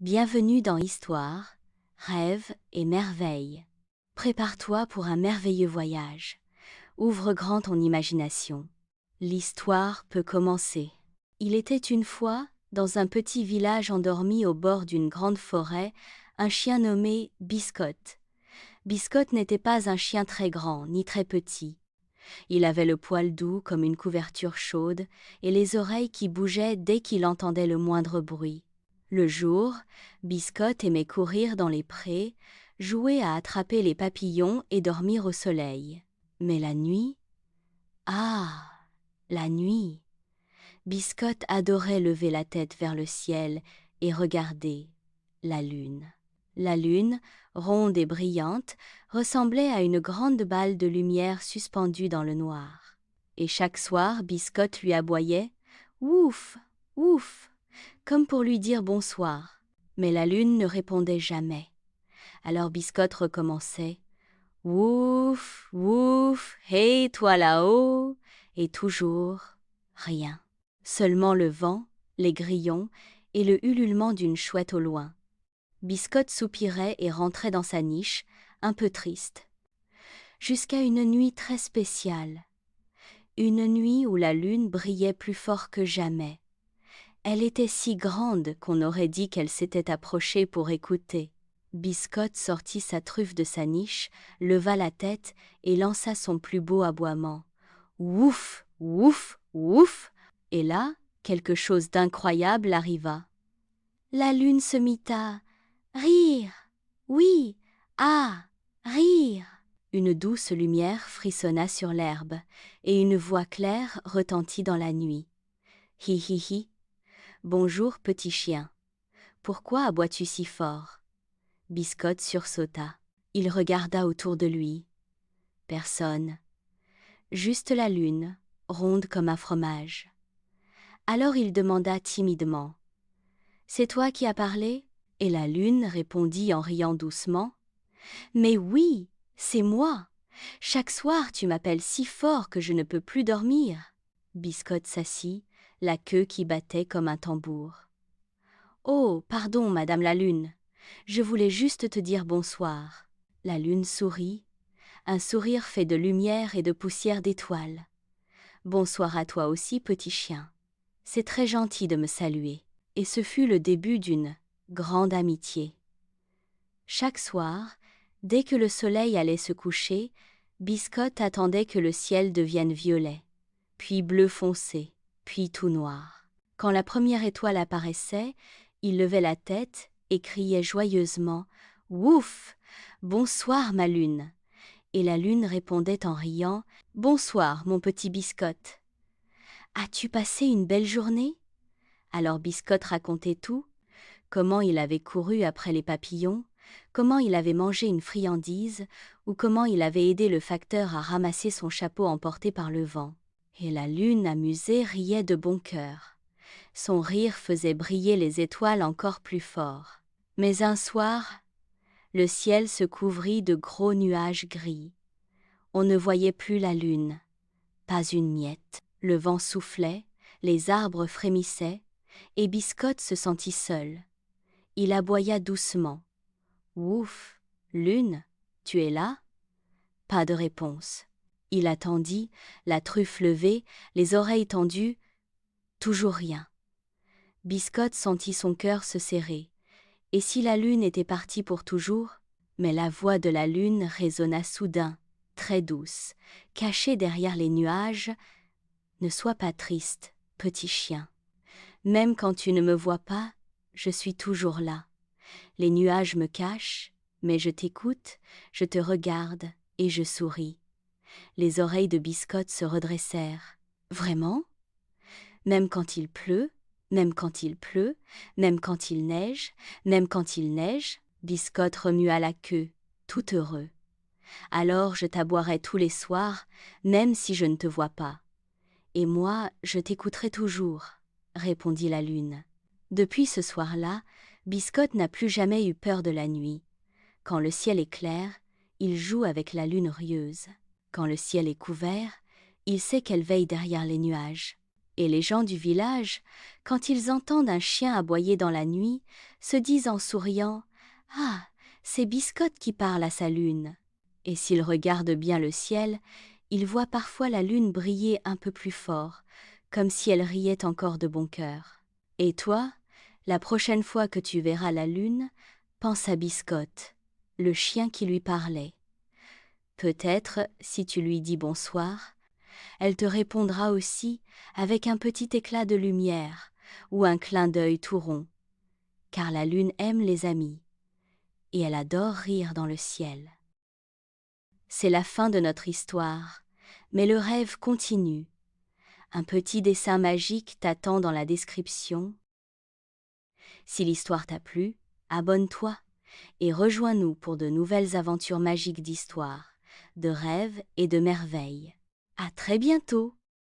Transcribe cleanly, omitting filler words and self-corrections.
Bienvenue dans Histoire, Rêves et Merveilles. Prépare-toi pour un merveilleux voyage. Ouvre grand ton imagination. L'histoire peut commencer. Il était une fois, dans un petit village endormi au bord d'une grande forêt, un chien nommé Biscotte. Biscotte n'était pas un chien très grand ni très petit. Il avait le poil doux comme une couverture chaude et les oreilles qui bougeaient dès qu'il entendait le moindre bruit. Le jour, Biscotte aimait courir dans les prés, jouer à attraper les papillons et dormir au soleil. Mais la nuit... Ah, la nuit! Biscotte adorait lever la tête vers le ciel et regarder la lune. La lune, ronde et brillante, ressemblait à une grande balle de lumière suspendue dans le noir. Et chaque soir, Biscotte lui aboyait « Ouf, ouf !» comme pour lui dire bonsoir. Mais la lune ne répondait jamais. Alors Biscotte recommençait « Ouf, ouf, hey toi là-haut !» Et toujours rien. Seulement le vent, les grillons et le ululement d'une chouette au loin. Biscotte soupirait et rentrait dans sa niche, un peu triste. Jusqu'à une nuit très spéciale. Une nuit où la lune brillait plus fort que jamais. Elle était si grande qu'on aurait dit qu'elle s'était approchée pour écouter. Biscotte sortit sa truffe de sa niche, leva la tête et lança son plus beau aboiement. Ouf, ouf, ouf! Et là, quelque chose d'incroyable arriva. La lune se mit à rire, oui, à rire. Une douce lumière frissonna sur l'herbe, et une voix claire retentit dans la nuit. Hi hi hi. Bonjour, petit chien. Pourquoi aboies-tu si fort? Biscotte sursauta. Il regarda autour de lui. Personne. Juste la lune, ronde comme un fromage. Alors il demanda timidement. C'est toi qui as parlé? Et la lune répondit en riant doucement. Mais oui, c'est moi. Chaque soir tu m'appelles si fort que je ne peux plus dormir. Biscotte s'assit, la queue qui battait comme un tambour. Oh, pardon, Madame la Lune. Je voulais juste te dire bonsoir. La Lune sourit, un sourire fait de lumière et de poussière d'étoiles. Bonsoir à toi aussi, petit chien. C'est très gentil de me saluer. Et ce fut le début d'une grande amitié. Chaque soir, dès que le soleil allait se coucher, Biscotte attendait que le ciel devienne violet, puis bleu foncé, puis tout noir. Quand la première étoile apparaissait, il levait la tête et criait joyeusement « Ouf! Bonsoir, ma lune !» Et la lune répondait en riant « Bonsoir, mon petit Biscotte. As-tu passé une belle journée ?» Alors Biscotte racontait tout, comment il avait couru après les papillons, comment il avait mangé une friandise, ou comment il avait aidé le facteur à ramasser son chapeau emporté par le vent. Et la lune, amusée, riait de bon cœur. Son rire faisait briller les étoiles encore plus fort. Mais un soir, le ciel se couvrit de gros nuages gris. On ne voyait plus la lune, pas une miette. Le vent soufflait, les arbres frémissaient, et Biscotte se sentit seul. Il aboya doucement. « Ouf, lune, tu es là ?» Pas de réponse. Il attendit, la truffe levée, les oreilles tendues. Toujours rien. Biscotte sentit son cœur se serrer. Et si la lune était partie pour toujours? Mais la voix de la lune résonna soudain, très douce, cachée derrière les nuages. « Ne sois pas triste, petit chien. Même quand tu ne me vois pas, je suis toujours là. Les nuages me cachent, mais je t'écoute, je te regarde et je souris. » Les oreilles de Biscotte se redressèrent. « Vraiment? Même quand il pleut, même quand il pleut, même quand il neige, même quand il neige ?» Biscotte remua la queue, tout heureux. « Alors je t'aboierai tous les soirs, même si je ne te vois pas. Et moi, je t'écouterai toujours, » répondit la lune. Depuis ce soir-là, Biscotte n'a plus jamais eu peur de la nuit. Quand le ciel est clair, il joue avec la lune rieuse. Quand le ciel est couvert, il sait qu'elle veille derrière les nuages. Et les gens du village, quand ils entendent un chien aboyer dans la nuit, se disent en souriant « Ah, c'est Biscotte qui parle à sa lune !» Et s'ils regardent bien le ciel, ils voient parfois la lune briller un peu plus fort, comme si elle riait encore de bon cœur. Et toi, la prochaine fois que tu verras la lune, pense à Biscotte, le chien qui lui parlait. Peut-être, si tu lui dis bonsoir, elle te répondra aussi avec un petit éclat de lumière ou un clin d'œil tout rond, car la lune aime les amis et elle adore rire dans le ciel. C'est la fin de notre histoire, mais le rêve continue. Un petit dessin magique t'attend dans la description. Si l'histoire t'a plu, abonne-toi et rejoins-nous pour de nouvelles aventures magiques d'histoire, de rêves et de merveilles. À très bientôt!